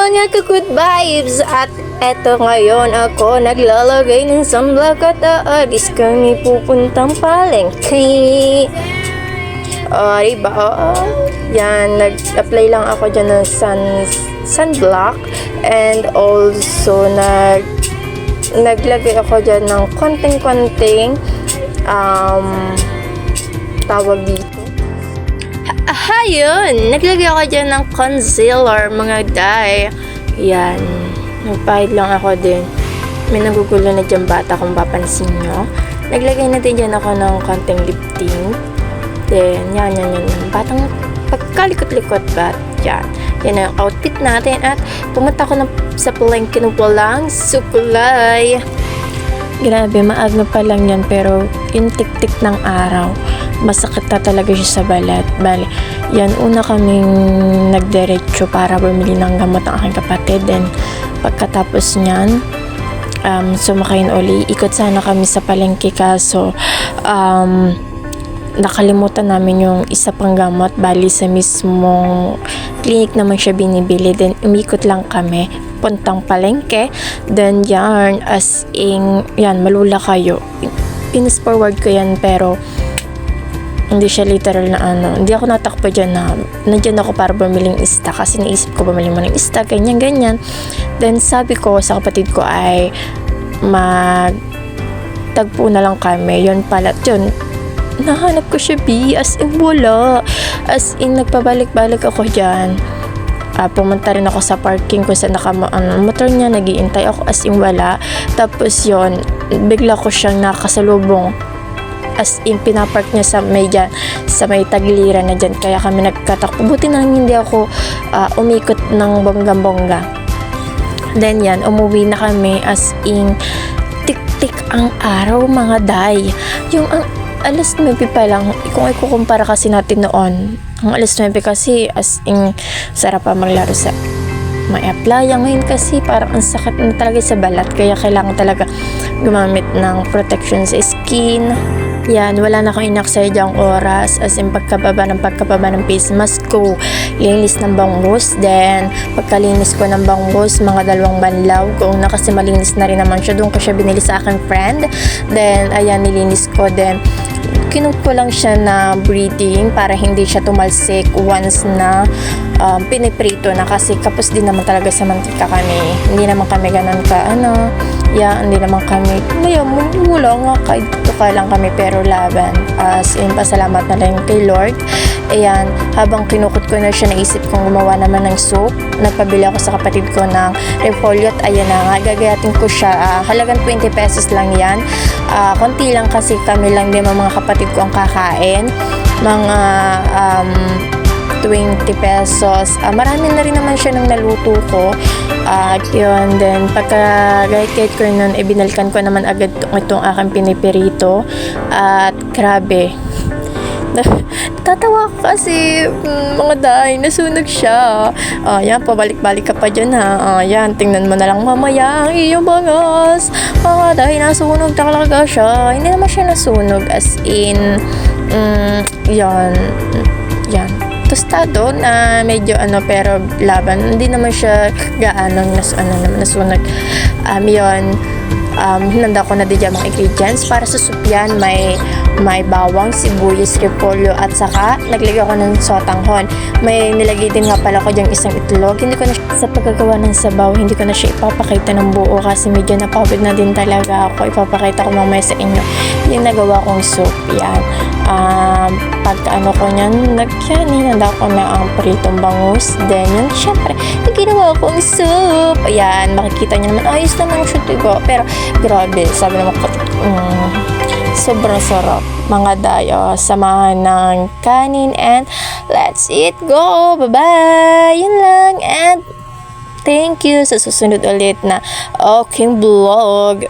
mga ka-good vibes! At eto ngayon ako naglalagay ng sunblock at aalis kami pupuntang palengke. Diba? Yan, nag-apply lang ako dyan ng sunblock and also naglagay ako dyan ng konting-konting tawag dito. Ayun, naglagay ako dyan ng concealer, mga day. Yan, nagpahid lang ako din. May nagugulo na dyan bata kung papansin nyo. Naglagay na din dyan ako ng konting lip tint. Then, yan. Batang pagkalikot-likot ba? Yan. Yan ang outfit natin. At pumunta ako sa palengke ng walang sukulay. Grabe, maagno pa lang yan. Pero yung tik-tik ng araw, masakit na talaga siya sa balat. Bale, yan, una kaming nagdiretso para bumili ng gamot ng aking kapatid. Then, pagkatapos niyan, sumakay na uli. Ikot sana kami sa palengke kaso, nakalimutan namin yung isa pang gamot. Bali, sa mismong clinic naman siya binibili. Then, umikot lang kami puntang palengke. Then, yan, as in, yan, malula kayo. Pinas forward ko yan, pero hindi siya literal na hindi ako natakbo dyan na nandyan ako para bumiling ista kasi naisip ko bumili mo ng ista, ganyan. Then sabi ko sa kapatid ko ay magtagpo na lang kami. Yun pala, yun, nahanap ko siya, as in wala. As in, nagpabalik-balik ako dyan. Pumunta rin ako sa parking kung saan motor niya, nag-iintay ako, as in wala. Tapos yun, bigla ko siyang nakasalubong. As in, pinapark niya sa may tagliran na dyan. Kaya kami nagkatakbo. Buti na lang hindi ako umikot ng bonggang-bongga. Then yan, umuwi na kami. As in, tik-tik ang araw, mga day. Yung alas 9 pa lang, kung ikukumpara kasi natin noon, ang alas 9 kasi, as in, sarap pa maglaro sa may applya. Ngayon kasi parang ang sakit na talaga sa balat. Kaya kailangan talaga gumamit ng protection sa skin. Yan, wala na akong inaksayadyang oras. As in, pagkababa ng face mask ko, linis ng bangus. Then, pagkalinis ko ng bangus, mga 2 banlaw. Kung kasi malinis na rin naman siya, doon ko siya binili sa aking friend. Then, ayan, nilinis ko. Then, kinut ko lang siya na breathing para hindi siya tumalsik once na piniprito na, kasi kapos din naman talaga sa mantika kami. Hindi naman kami ganun hindi naman kami wala nga, kahit tuka lang kami pero laban. As in, pasalamat na lang kay Lord. Ayan, habang kinukot ko na siya, naisip kong gumawa naman ng soap. Nagpabili ako sa kapatid ko ng repolyo at ayan na nga, gagayatin ko siya. Halagang 20 pesos lang yan. Konti lang kasi kami lang din mga kapatid ko ang kakain. Mga 20 pesos. Marami na rin naman siya nang naluto ko. Yun, then pagka-gahit-gahit ko nun, binalikan ko naman agad itong aking pinipirito. At grabe. Tatawa ko kasi mga day, nasunog siya. Yan, pabalik-balik ka pa dyan ha. Yan, tingnan mo na lang mamaya ang iyong bangas. Mga day, nasunog talaga siya. Hindi naman siya nasunog, as in, yan. Tostado na medyo pero laban. Hindi naman siya gaano nasunog. Yun. Hinanda ko na din dyan mga ingredients para sa soup yan. May bawang, sibuyas, repolyo at saka naglagay ako ng sotanghon. May nilagay din nga pala ko dyan isang itlog. Hindi ko na sa paggagawa ng sabaw, hindi ko na siya ipapakita ng buo kasi medyo napagod na din talaga ako. Ipapakita ko mamaya sa inyo yung nagawa kong soup. Yan. Pagka ko niyan, hinanda ko na ang pritong bangus. Then yun, syempre, ginawa kong soup. Ayan, makikita niyo naman, ayos naman siya, diba? Pero grabe, sabi naman ko, sobrang sarap, mga dayo. Samahan ng kanin and let's eat, go! Bye-bye! Yun lang, and thank you sa susunod ulit na aking vlog.